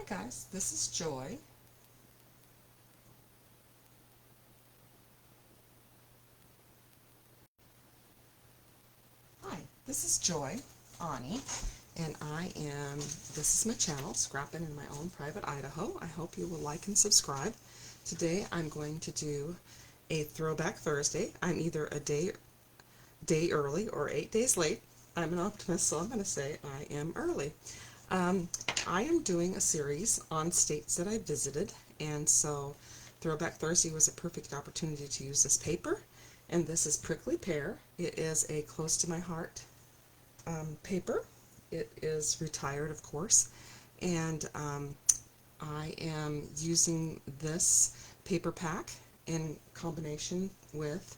Hi guys, this is Joy. Hi, this is Joy, Ani, and this is my channel, Scrappin' in My Own Private Idaho. I hope you will like and subscribe. Today I'm going to do a Throwback Thursday. I'm either a day early or 8 days late. I'm an optimist, so I'm going to say I am early. I am doing a series on states that I visited, and so Throwback Thursday was a perfect opportunity to use this paper. And this is Prickly Pear. It is a close to my heart paper. It is retired, of course, and I am using this paper pack in combination with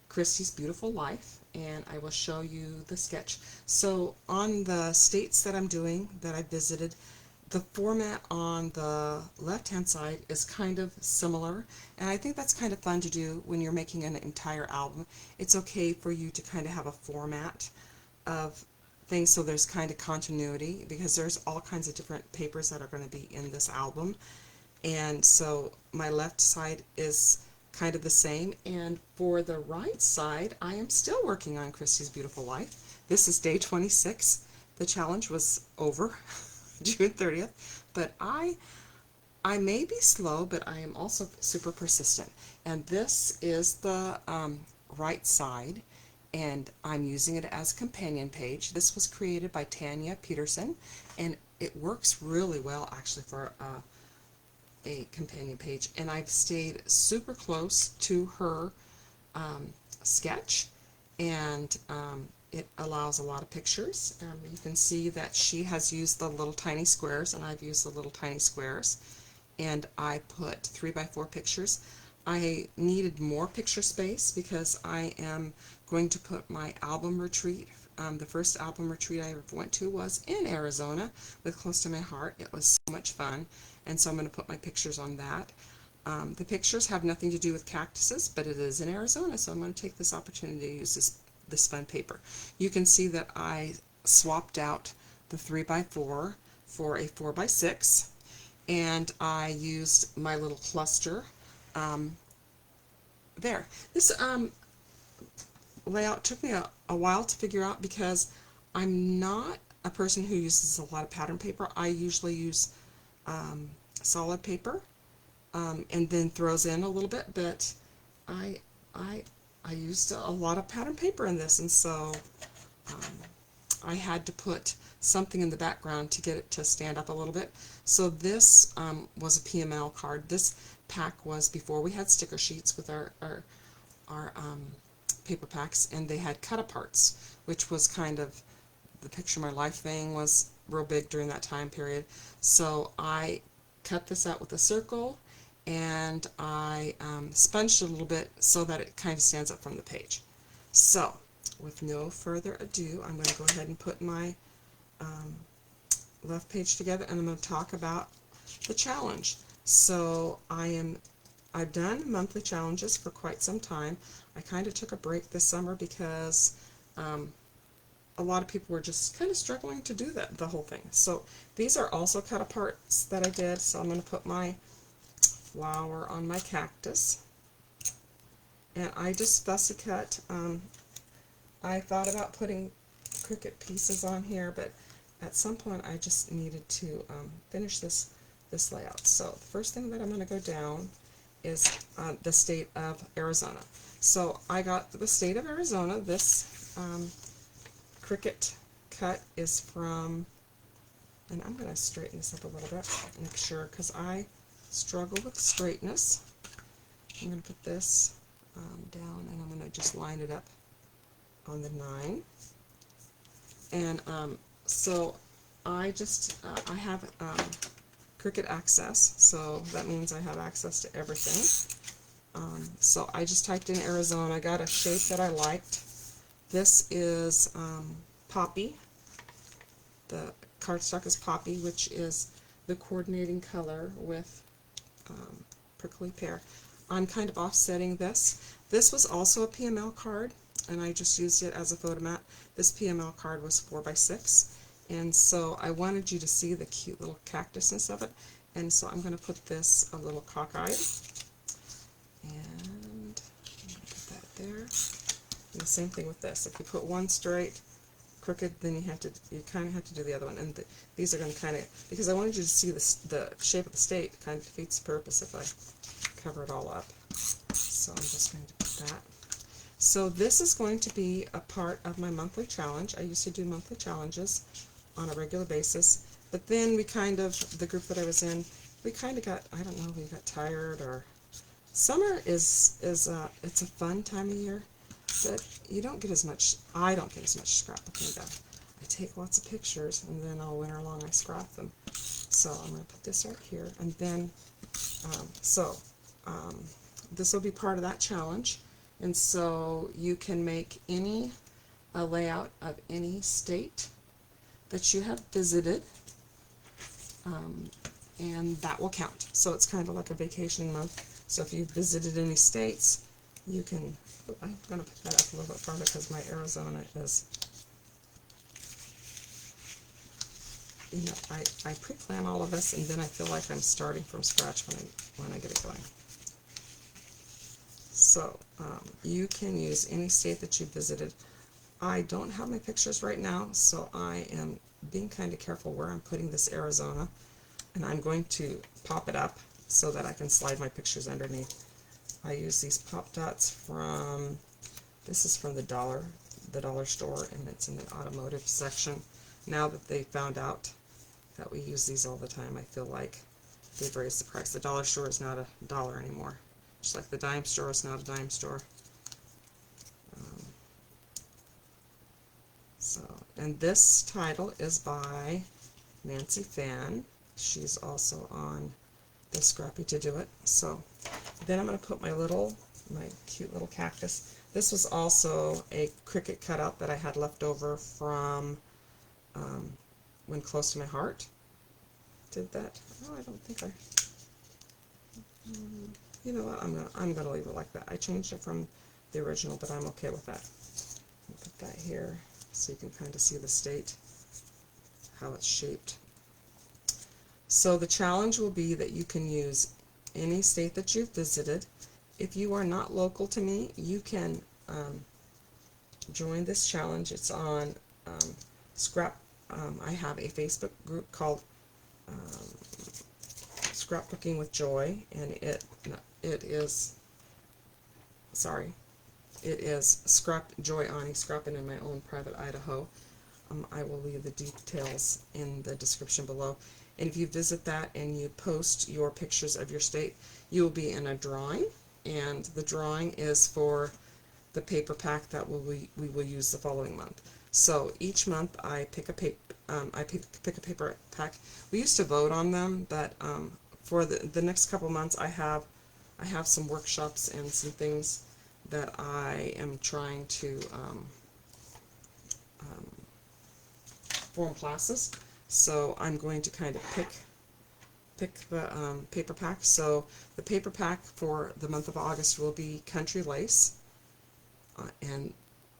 Christie's Beautiful Life, and I will show you the sketch. So on the states that I'm doing, that I visited, the format on the left-hand side is kind of similar, and I think that's kind of fun to do when you're making an entire album. It's okay for you to kind of have a format of things so there's kind of continuity, because there's all kinds of different papers that are going to be in this album. And so my left side is kind of the same, and for the right side I am still working on Christie's Beautiful Life. This is day 26. The challenge was over June 30th, but I may be slow, but I am also super persistent. And this is the right side, and I'm using it as a companion page. This was created by Tana Peterson, and it works really well actually for a companion page, and I've stayed super close to her sketch, and it allows a lot of pictures. You can see that she has used the little tiny squares, and I've used the little tiny squares, and I put 3x4 pictures. I needed more picture space because I am going to put my album retreat. The first album retreat I ever went to was in Arizona with Close to My Heart. It was so much fun, and so I'm going to put my pictures on that. The pictures have nothing to do with cactuses, but it is in Arizona, so I'm going to take this opportunity to use this fun paper. You can see that I swapped out the 3x4 for a 4x6, and I used my little cluster there. This layout took me a while to figure out because I'm not a person who uses a lot of pattern paper. I usually use solid paper and then throws in a little bit, but I used a lot of pattern paper in this, and so I had to put something in the background to get it to stand up a little bit. So this was a PML card. This pack was before we had sticker sheets with our paper packs, and they had cut aparts, which was kind of the Picture My Life thing was real big during that time period. So I cut this out with a circle, and I sponged it a little bit so that it kind of stands up from the page. So with no further ado, I'm going to go ahead and put my left page together, and I'm going to talk about the challenge. So I've done monthly challenges for quite some time. I kind of took a break this summer because a lot of people were just kind of struggling to do the whole thing. So these are also cut aparts that I did. So I'm going to put my flower on my cactus, and I just fussy cut. I thought about putting Cricut pieces on here, but at some point I just needed to finish this layout. So the first thing that I'm going to go down is the state of Arizona. So I got the state of Arizona. This Cricut cut is from, and I'm going to straighten this up a little bit, make sure, because I struggle with straightness. I'm going to put this down, and I'm going to just line it up on the 9. And so I just, I have Cricut access, so that means I have access to everything. So I just typed in Arizona. I got a shape that I liked. This is Poppy. The cardstock is Poppy, which is the coordinating color with Prickly Pear. I'm kind of offsetting this. This was also a PML card, and I just used it as a photo mat. This PML card was 4x6, And so I wanted you to see the cute little cactusness of it. And so I'm going to put this a little cockeyed. And I'm going to put that there. And the same thing with this. If you put one straight, crooked, then you kind of have to do the other one. And these are going to kind of, because I wanted you to see the shape of the state, it kind of defeats the purpose if I cover it all up. So I'm just going to put that. So this is going to be a part of my monthly challenge. I used to do monthly challenges on a regular basis, but then we kind of, the group that I was in, we kind of got, I don't know, we got tired, or summer is it's a fun time of year, but you don't get as much, I don't get as much scrapbooking done. I take lots of pictures, and then all winter long I scrap them. So I'm going to put this right here, and then, this will be part of that challenge. And so you can make a layout of any state that you have visited, and that will count. So it's kind of like a vacation month. So if you've visited any states, you can, I'm going to put that up a little bit farther because my Arizona is, you know, I pre-plan all of this, and then I feel like I'm starting from scratch when I get it going. So you can use any state that you visited. I don't have my pictures right now, so I am being kind of careful where I'm putting this Arizona, and I'm going to pop it up so that I can slide my pictures underneath. I use these pop dots from, this is from the dollar store, and it's in the automotive section. Now that they found out that we use these all the time, I feel like they've raised the price. The dollar store is not $1 anymore. Just like the dime store is not a dime store. And this title is by Nancy Phan. She's also on the Scrappy to Do It. So then I'm going to put my cute little cactus. This was also a Cricut cutout that I had left over from When Close to My Heart. Did that? Oh, I don't think I... you know what? I'm gonna leave it like that. I changed it from the original, but I'm okay with that. I'll put that here so you can kind of see the state, how it's shaped. So the challenge will be that you can use any state that you've visited. If you are not local to me, you can join this challenge. It's on I have a Facebook group called Scrapbooking with Joy, and it is Joy Ani Scrapping in My Own Private Idaho. I will leave the details in the description below. And if you visit that and you post your pictures of your state, you will be in a drawing, and the drawing is for the paper pack that we will use the following month. So each month I pick a paper pack. We used to vote on them, but for the next couple months I have some workshops and some things that I am trying to form classes. So I'm going to kind of pick the paper pack. So the paper pack for the month of August will be Country Lace. And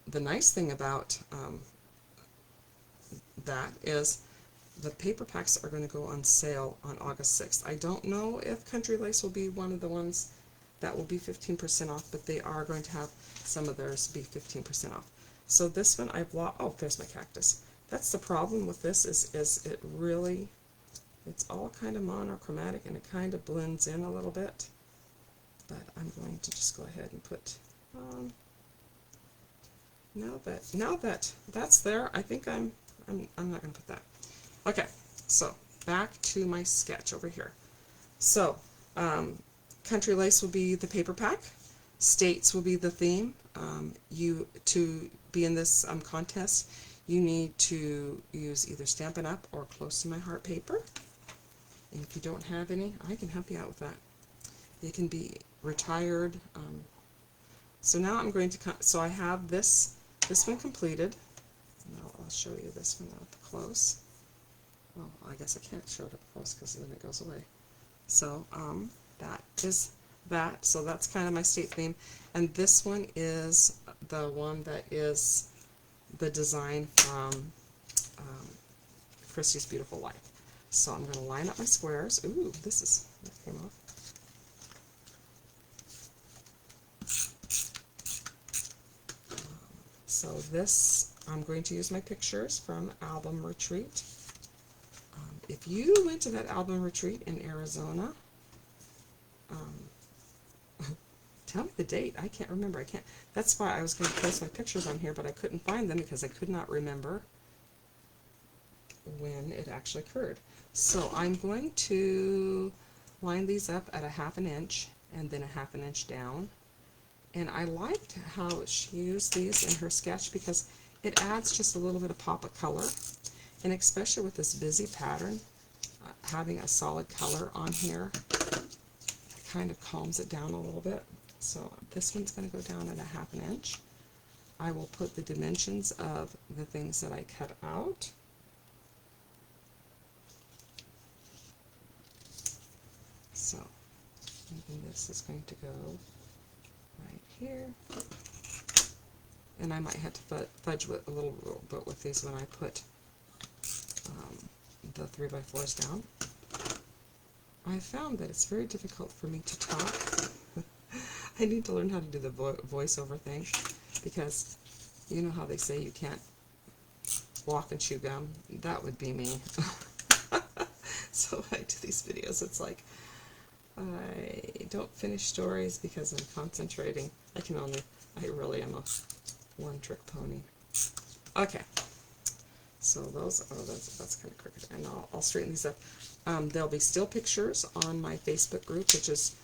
the nice thing about that is the paper packs are going to go on sale on August 6th. I don't know if Country Lace will be one of the ones that will be 15% off, but they are going to have some of theirs be 15% off. So this one I've lost. Oh, there's my cactus. That's the problem with this is it's all kind of monochromatic, and it kind of blends in a little bit. But I'm going to just go ahead and put now that that's there, I think I'm not going to put that. Okay, so back to my sketch over here. So Country Lace will be the paper pack. States will be the theme. To be in this contest, you need to use either Stampin' Up! Or Close to My Heart paper. And if you don't have any, I can help you out with that. It can be retired. So now I'm going to, so I have this one completed. Now I'll show you this one up close. Well, I guess I can't show it up close because then it goes away. So that is that. So that's kind of my state theme. And this one is the one that is the design from Christie's Beautiful Life. So I'm going to line up my squares. Ooh, that came off. So this, I'm going to use my pictures from Album Retreat. If you went to that Album Retreat in Arizona, tell me the date. I can't remember. That's why I was going to post my pictures on here, but I couldn't find them because I could not remember when it actually occurred. So I'm going to line these up at a 1/2 inch and then a 1/2 inch down. And I liked how she used these in her sketch because it adds just a little bit of pop of color. And especially with this busy pattern, having a solid color on here kind of calms it down a little bit. So this one's going to go down at a 1/2 inch. I will put the dimensions of the things that I cut out. So maybe this is going to go right here. And I might have to fudge with a little bit with these when I put the 3x4s down. I found that it's very difficult for me to talk. I need to learn how to do the voiceover thing, because you know how they say you can't walk and chew gum? That would be me. So when I do these videos, it's like I don't finish stories because I'm concentrating. I really am a one-trick pony. Okay. So that's kind of crooked, and I'll straighten these up. There'll be still pictures on my Facebook group, which is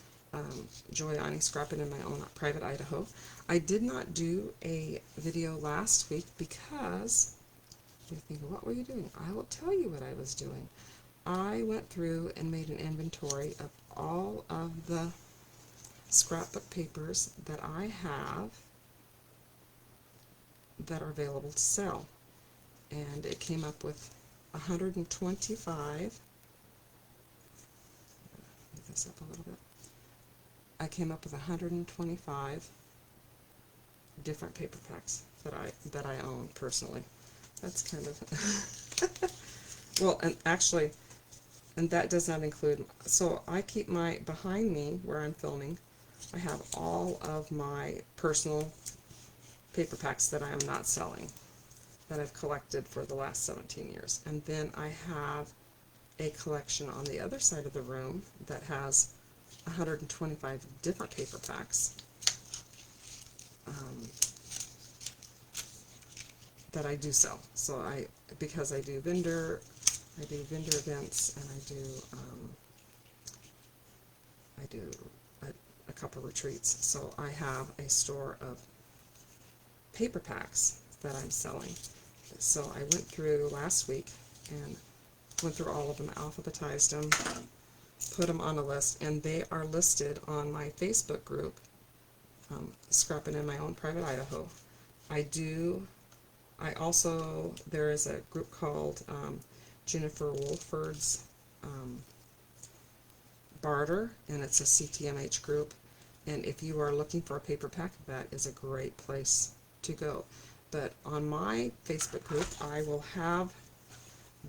Joy Ani Scrapping in My Own Private Idaho. I did not do a video last week because you're thinking, what were you doing? I will tell you what I was doing. I went through and made an inventory of all of the scrapbook papers that I have that are available to sell. And it came up with 125. Move this up a little bit. I came up with 125 different paper packs that I own personally. That's kind of well, and actually, and that does not include. So I keep behind me where I'm filming. I have all of my personal paper packs that I am not selling, that I've collected for the last 17 years. And then I have a collection on the other side of the room that has 125 different paper packs that I do sell. So because I do vendor events, and I do a couple retreats. So I have a store of paper packs that I'm selling. So I went through last week and went through all of them, alphabetized them, put them on a list, and they are listed on my Facebook group, Scrapping in My Own Private Idaho. There is a group called Jennifer Wolford's Barter, and it's a CTMH group, and if you are looking for a paper pack, that is a great place to go. But on my Facebook group, I will have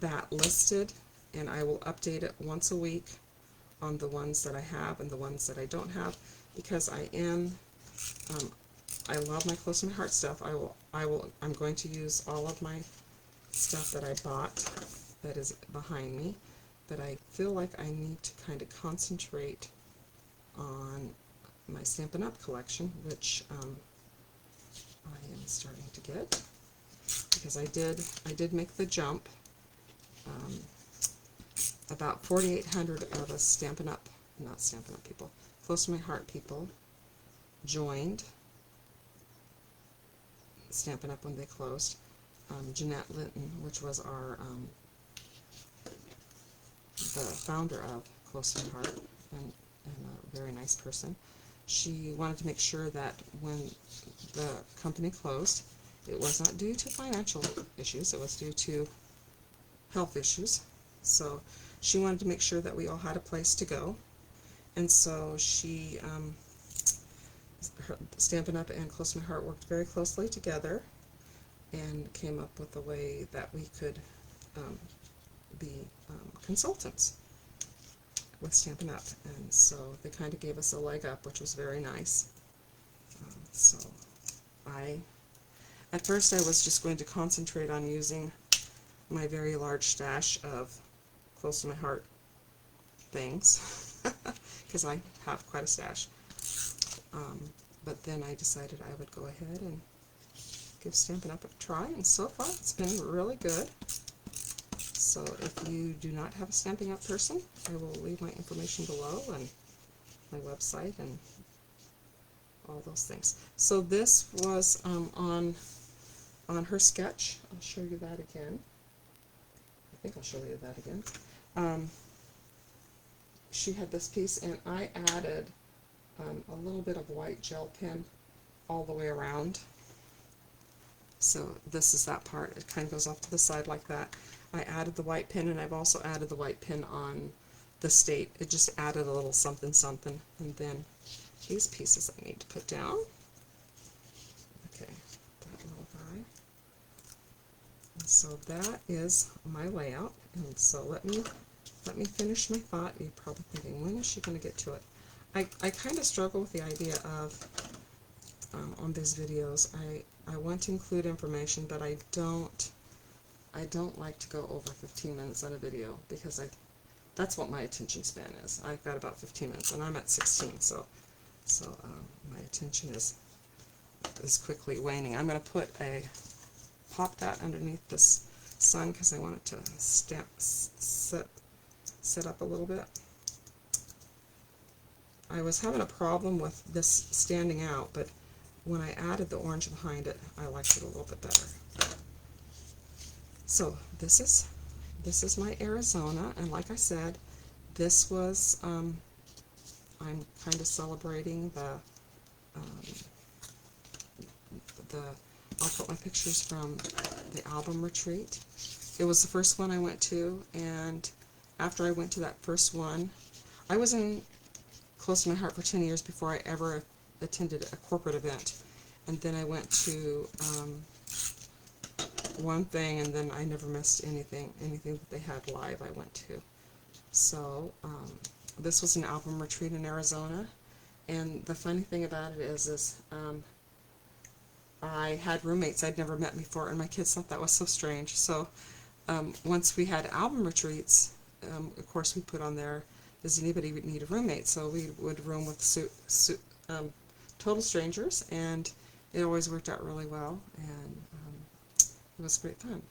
that listed, and I will update it once a week on the ones that I have and the ones that I don't have, because I love my close to my heart stuff. I'm going to use all of my stuff that I bought that is behind me, but I feel like I need to kind of concentrate on my Stampin' Up! Collection, which I am starting to get, because I did make the jump. About 4,800 of us not Stampin' Up! People, close to my heart people, joined Stampin' Up! When they closed. Jeanette Linton, which was the founder of Close to My Heart, and a very nice person. She wanted to make sure that when the company closed, it was not due to financial issues, it was due to health issues. So she wanted to make sure that we all had a place to go. And so she, Stampin' Up! And Close to My Heart worked very closely together and came up with a way that we could be consultants with Stampin' Up, and so they kind of gave us a leg up, which was very nice. So at first I was just going to concentrate on using my very large stash of close to my heart things, because I have quite a stash. But then I decided I would go ahead and give Stampin' Up a try, and so far it's been really good. So if you do not have a Stampin' Up person, I will leave my information below and my website and all those things. So this was on her sketch. I'll show you that again. I think I'll show you that again. She had this piece, and I added a little bit of white gel pen all the way around. So this is that part. It kind of goes off to the side like that. I added the white pin, and I've also added the white pin on the state. It just added a little something something. And then these pieces I need to put down. Okay, that little guy. And so that is my layout. And so let me finish my thought. You're probably thinking, when is she going to get to it? I kind of struggle with the idea of, on these videos, I want to include information, but I don't like to go over 15 minutes on a video, because that's what my attention span is. I've got about 15 minutes, and I'm at 16, so my attention is quickly waning. I'm going to pop that underneath this sun, because I want it to sit up a little bit. I was having a problem with this standing out, but when I added the orange behind it, I liked it a little bit better. So this is my Arizona, and like I said, this was I'm kind of celebrating I'll put my pictures from the album retreat. It was the first one I went to, and after I went to that first one, I was in Close to My Heart for 10 years before I ever attended a corporate event. And then I went to one thing, and then I never missed anything that they had live I went to. So this was an album retreat in Arizona, and the funny thing about it is I had roommates I'd never met before, and my kids thought that was so strange. So once we had album retreats, of course we put on there, does anybody need a roommate? So we would room with total strangers, and it always worked out really well, and it was great fun.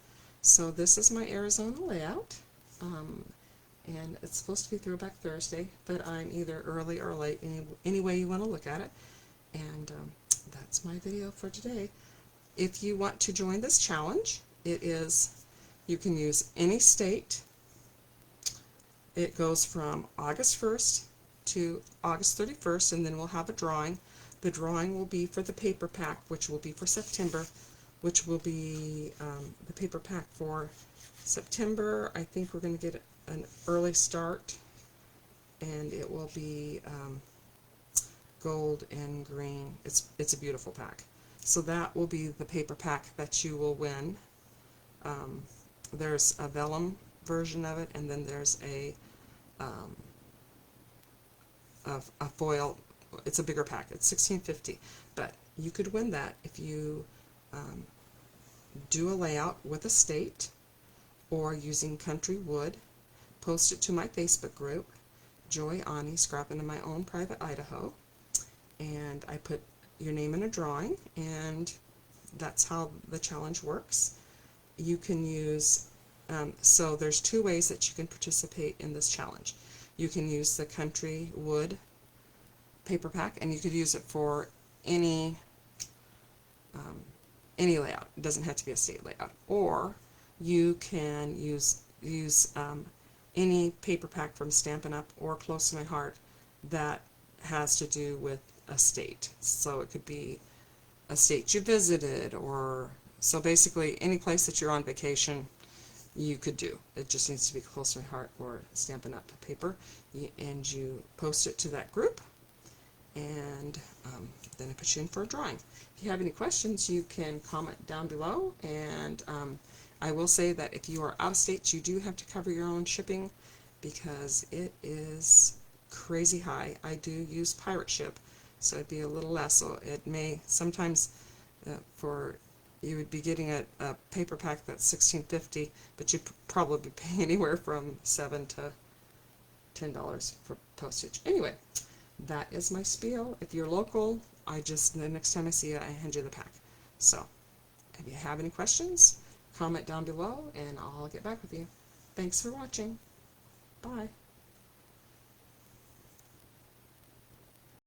So this is my Arizona layout, and it's supposed to be Throwback Thursday, but I'm either early or late, any way you want to look at it. And that's my video for today. If you want to join this challenge, you can use any state. It goes from August 1st to August 31st, and then we'll have a drawing. The drawing will be for the paper pack, which will be for September, which will be the paper pack for September. I think we're going to get an early start, and it will be gold and green. It's a beautiful pack. So that will be the paper pack that you will win. There's a vellum version of it, and then there's a foil. It's a bigger pack. It's $16.50, but you could win that if you do a layout with a state or using country wood. Post it to my Facebook group, Joy Ani, Scrapping in My Own Private Idaho, and I put your name in a drawing, and that's how the challenge works. You can use so there's two ways that you can participate in this challenge. You can use the country wood paper pack, and you could use it for any layout. It doesn't have to be a state layout. Or you can use any paper pack from Stampin' Up or Close to My Heart that has to do with a state. So it could be a state you visited, or so basically any place that you're on vacation you could do. It just needs to be Close to My Heart or Stampin' Up paper, and you post it to that group, and then I put you in for a drawing. If you have any questions, you can comment down below, and I will say that if you are out of state, you do have to cover your own shipping because it is crazy high. I do use pirate ship, so it'd be a little less. So it may sometimes for you would be getting a paper pack that's $16.50, but you'd probably pay anywhere from $7 to $10 for postage. Anyway, that is my spiel. If you're local, the next time I see you, I hand you the pack. So, if you have any questions, comment down below and I'll get back with you. Thanks for watching. Bye.